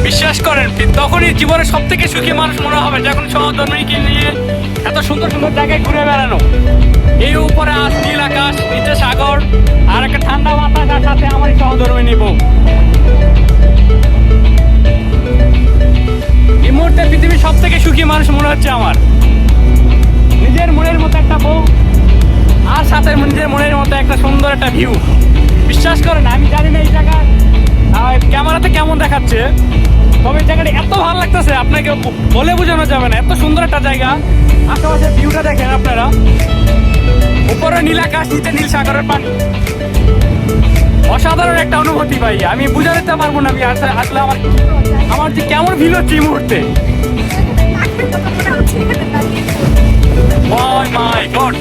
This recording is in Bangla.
বিশ্বাস করেন তখনই জীবনের সব থেকে সুখী মানুষ মনে হবে যখন সহধর্মীকে নিয়ে এত সুন্দর সুন্দর জায়গায় ঘুরে বেড়ানো। এই উপরে নীল আকাশ, নিচে সাগর, আর একটা ঠান্ডা বাতাস, সাথে আমার সহধর্মী নিব। এই মুহূর্তে পৃথিবীর সব থেকে সুখী মানুষ মনে হচ্ছে আমার। নিজের মনের মতো একটা বউ, আর সাথে নিজের মনের মতো একটা সুন্দর একটা ভিউ। বিশ্বাস করেন আমি জানি না এই জায়গা ক্যামেরাতে কেমন দেখাচ্ছে, তবে এই জায়গাটা এত ভালো লাগতেছে আপনাকে বলে বোঝানো যাবে না। এত সুন্দর একটা জায়গা, আশেপাশে ভিউটা দেখেন আপনারা, উপরে নীল আকাশ, নিচে নীল সাগরের পানি। অসাধারণ একটা অনুভূতি ভাই, আমি বুঝা দিতে পারবো না। আমি আসলে আমার যে কেমন ফিল হচ্ছে এই মুহূর্তে। Oh my God!